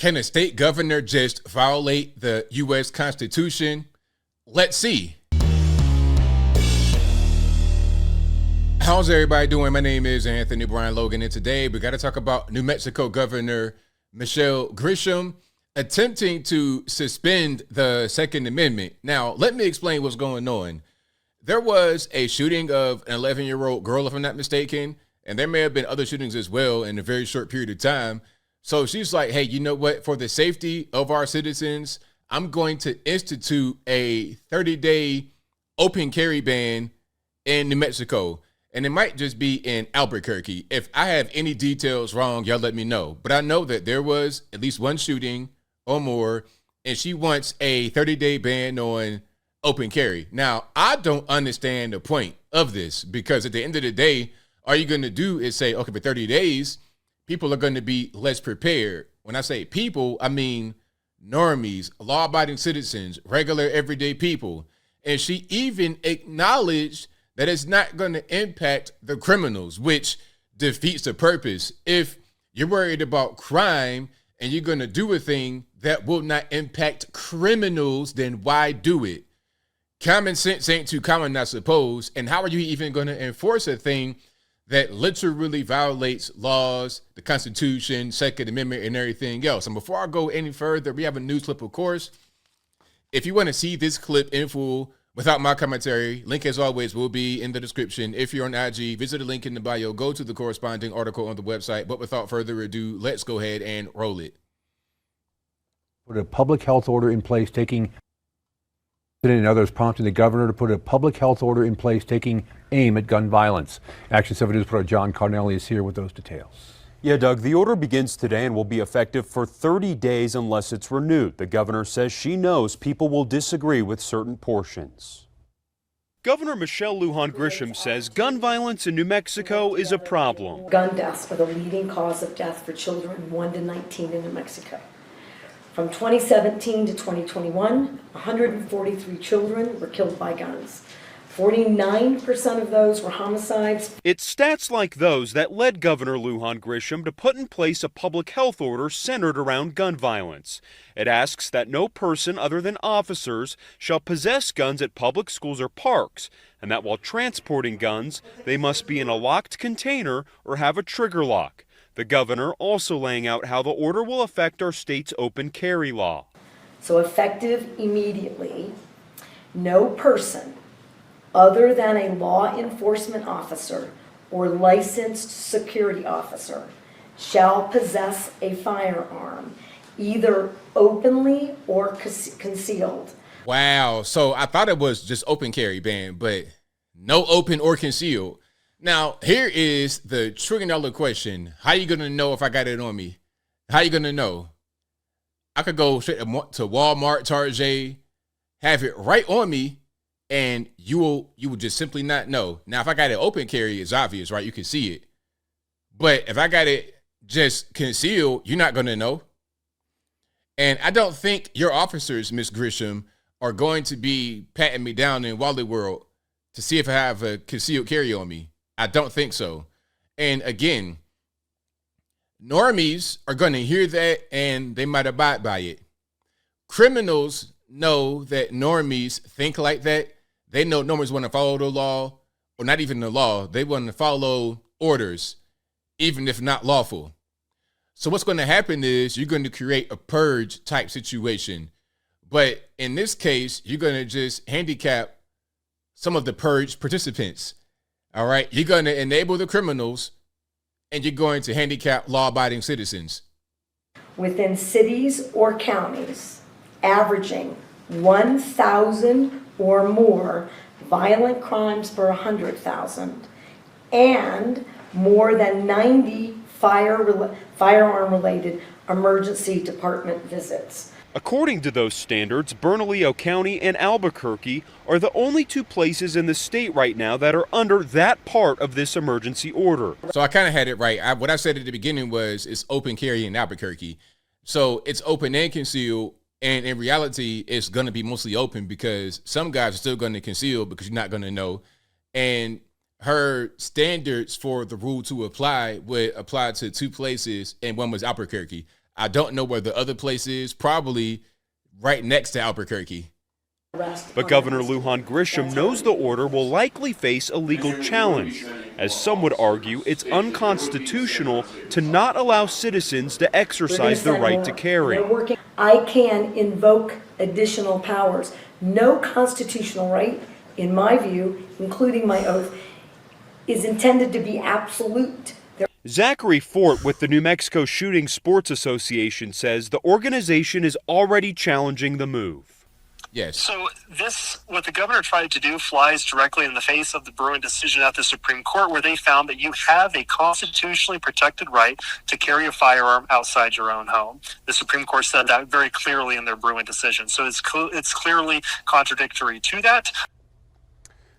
Can a state governor just violate the U.S. Constitution? Let's see. How's everybody doing? My name is Anthony Brian Logan, and today we got to talk about New Mexico Governor Michelle Grisham attempting to suspend the Second Amendment. Now, let me explain what's going on. There was a shooting of an 11-year-old girl, if I'm not mistaken, and there may have been other shootings as well in a very short period of time. So she's like, hey, you know what? For the safety of our citizens, I'm going to institute a 30-day open carry ban in New Mexico. And it might just be in Albuquerque. If I have any details wrong, y'all let me know. But I know that there was at least one shooting or more, and she wants a 30-day ban on open carry. Now, I don't understand the point of this, because at the end of the day, all you're going to do is say, okay, for 30 days, people are going to be less prepared. When I say people, I mean normies, law-abiding citizens, regular everyday people. And she even acknowledged that it's not going to impact the criminals, which defeats the purpose. If you're worried about crime and you're going to do a thing that will not impact criminals, then why do it? Common sense ain't too common, I suppose. And how are you even going to enforce a thing that literally violates laws, the Constitution, Second Amendment, and everything else? And before I go any further, we have a news clip, of course. If you want to see this clip in full without my commentary, link as always will be in the description. If you're on IG, visit the link in the bio, go to the corresponding article on the website. But without further ado, let's go ahead and roll it. Put a public health order in place taking and others prompting the governor to put a public health order in place taking aim at gun violence. Action 7 News reporter John Carnelli is here with those details. Yeah, Doug, the order begins today and will be effective for 30 days unless it's renewed. The governor says she knows people will disagree with certain portions. Governor Michelle Lujan Grisham says gun violence in New Mexico is a problem. Gun deaths are the leading cause of death for children 1 to 19 in New Mexico. From 2017 to 2021, 143 children were killed by guns. 49% of those were homicides. It's stats like those that led Governor Lujan Grisham to put in place a public health order centered around gun violence. It asks that no person other than officers shall possess guns at public schools or parks, and that while transporting guns, they must be in a locked container or have a trigger lock. The governor also laying out how the order will affect our state's open carry law. So effective immediately, no person other than a law enforcement officer or licensed security officer shall possess a firearm, either openly or concealed. Wow. So I thought it was just open carry ban, but no open or concealed. Now, here is the $1 trillion question. How you going to know if I got it on me? How you going to know? I could go straight to Walmart, Target, have it right on me, and you will just simply not know. Now, if I got it open carry, it's obvious, right? You can see it. But if I got it just concealed, you're not going to know. And I don't think your officers, Ms. Grisham, are going to be patting me down in Wally World to see if I have a concealed carry on me. I don't think so. And again, normies are going to hear that and they might abide by it. Criminals know that normies think like that. They know normies want to follow the law, or not even the law. They want to follow orders, even if not lawful. So what's going to happen is you're going to create a purge type situation. But in this case, you're going to just handicap some of the purge participants. All right, you're going to enable the criminals and you're going to handicap law-abiding citizens. Within cities or counties, averaging 1,000 or more violent crimes per 100,000 and more than 90 firearm-related emergency department visits. According to those standards, Bernalillo County and Albuquerque are the only two places in the state right now that are under that part of this emergency order. So I kind of had it right. What I said at the beginning was it's open carry in Albuquerque. So it's open and concealed. And in reality, it's going to be mostly open because some guys are still going to conceal because you're not going to know. And her standards for the rule to apply would apply to two places, and one was Albuquerque. I don't know where the other place is, probably right next to Albuquerque. But Governor Lujan Grisham knows the order will likely face a legal challenge, as some would argue it's unconstitutional to not allow citizens to exercise their right to carry. I can invoke additional powers. No constitutional right, in my view, including my oath, is intended to be absolute. Zachary Fort with the New Mexico Shooting Sports Association says the organization is already challenging the move. Yes. So what the governor tried to do flies directly in the face of the Bruin decision at the Supreme Court, where they found that you have a constitutionally protected right to carry a firearm outside your own home. The Supreme Court said that very clearly in their Bruin decision. So it's clearly contradictory to that.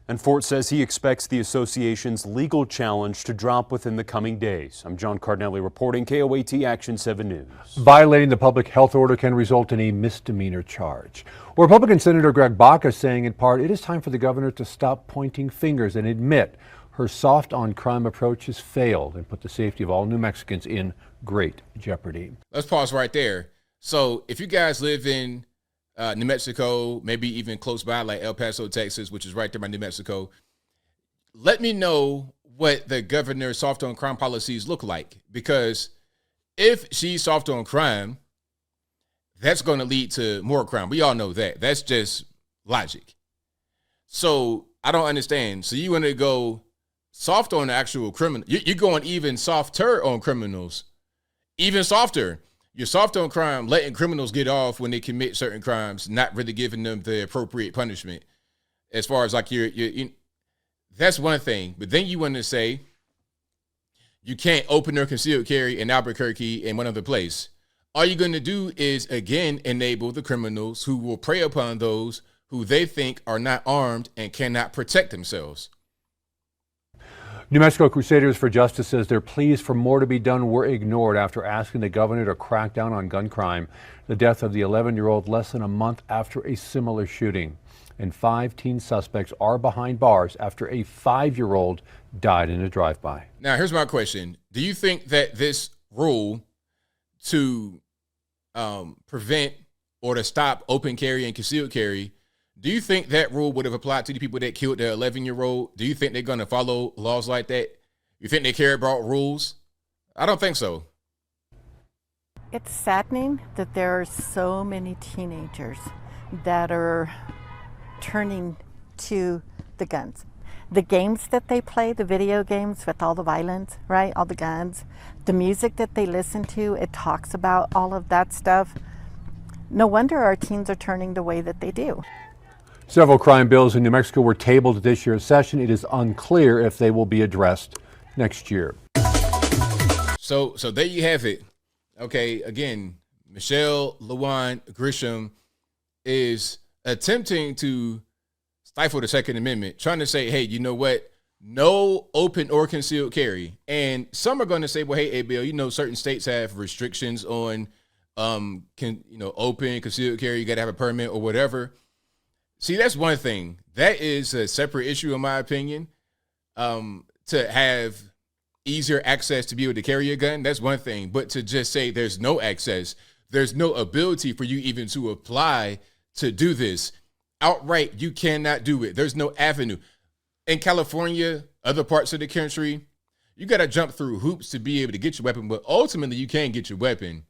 And Fort says he expects the association's legal challenge to drop within the coming days. I'm John Cardinelli reporting, KOAT Action 7 News. Violating the public health order can result in a misdemeanor charge. Well, Republican Senator Greg Baca saying in part, it is time for the governor to stop pointing fingers and admit her soft on crime approach has failed and put the safety of all New Mexicans in great jeopardy. Let's pause right there. So if you guys live in New Mexico, maybe even close by like El Paso, Texas, which is right there by New Mexico, let me know what the governor's soft on crime policies look like. Because if she's soft on crime, that's going to lead to more crime. We all know that. That's just logic. So I don't understand. So you want to go soft on the actual criminal. You're going even softer on criminals, even softer. You're soft on crime, letting criminals get off when they commit certain crimes, not really giving them the appropriate punishment. As far as like that's one thing. But then you want to say you can't open or concealed carry in Albuquerque and one other place. All you're going to do is, again, enable the criminals who will prey upon those who they think are not armed and cannot protect themselves. New Mexico Crusaders for Justice says their pleas for more to be done were ignored after asking the governor to crack down on gun crime. The death of the 11-year-old less than a month after a similar shooting. And 5 teen suspects are behind bars after a 5-year-old died in a drive-by. Now, here's my question. Do you think that this rule to prevent or to stop open carry and concealed carry, do you think that rule would have applied to the people that killed their 11-year-old? Do you think they're going to follow laws like that? You think they care about rules? I don't think so. It's saddening that there are so many teenagers that are turning to the guns. The games that they play, the video games with all the violence, right? All the guns, the music that they listen to, it talks about all of that stuff. No wonder our teens are turning the way that they do. Several crime bills in New Mexico were tabled at this year's session. It is unclear if they will be addressed next year. So there you have it. Okay, again, Michelle Lujan Grisham is attempting to stifle the Second Amendment, trying to say, hey, you know what? No open or concealed carry. And some are going to say, well, hey, Bill, certain states have restrictions on open, concealed carry. You got to have a permit or whatever. See, that's one thing. That is a separate issue, in my opinion. To have easier access to be able to carry a gun, that's one thing. But to just say there's no access, there's no ability for you even to apply to do this outright, you cannot do it. There's no avenue. In California, other parts of the country, you got to jump through hoops to be able to get your weapon. But ultimately, you can get your weapon.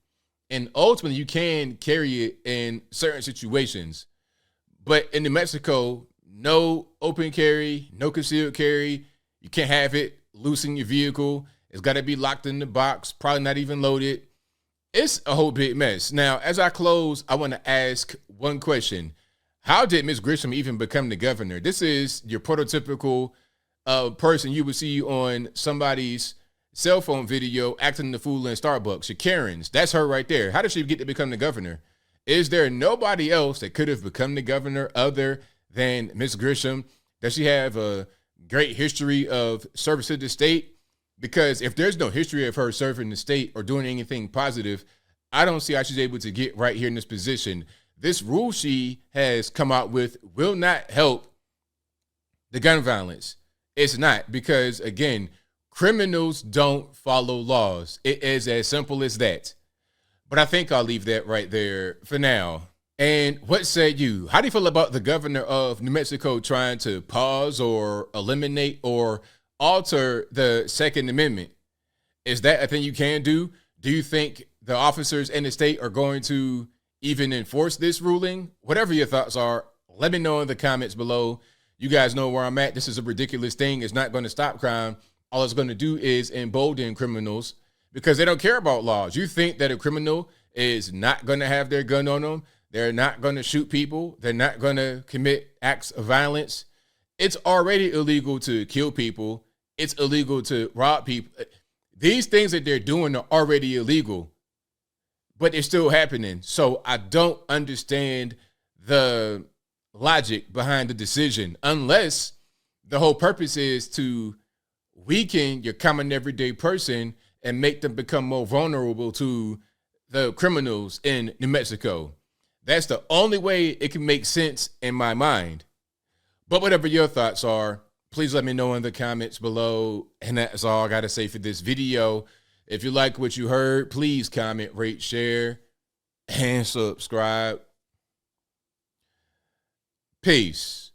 And ultimately, you can carry it in certain situations. But in New Mexico, no open carry, no concealed carry. You can't have it loose in your vehicle. It's got to be locked in the box, probably not even loaded. It's a whole big mess. Now, as I close, I want to ask one question. How did Ms. Grisham even become the governor? This is your prototypical person you would see on somebody's cell phone video acting the fool in Starbucks. Your Karens. That's her right there. How did she get to become the governor? Is there nobody else that could have become the governor other than Ms. Grisham? Does she have a great history of service to the state? Because if there's no history of her serving the state or doing anything positive, I don't see how she's able to get right here in this position. This rule she has come out with will not help the gun violence. It's not, because, again, criminals don't follow laws. It is as simple as that. But I think I'll leave that right there for now. And what say you? How do you feel about the governor of New Mexico trying to pause or eliminate or alter the Second Amendment? Is that a thing you can do? Do you think the officers in the state are going to even enforce this ruling? Whatever your thoughts are, let me know in the comments below. You guys know where I'm at. This is a ridiculous thing. It's not going to stop crime. All it's going to do is embolden criminals because they don't care about laws. You think that a criminal is not going to have their gun on them? They're not going to shoot people. They're not going to commit acts of violence. It's already illegal to kill people. It's illegal to rob people. These things that they're doing are already illegal, but they're still happening. So I don't understand the logic behind the decision unless the whole purpose is to weaken your common everyday person and make them become more vulnerable to the criminals in New Mexico. That's the only way it can make sense in my mind. But whatever your thoughts are, please let me know in the comments below. And that's all I got to say for this video. If you like what you heard, please comment, rate, share, and subscribe. Peace.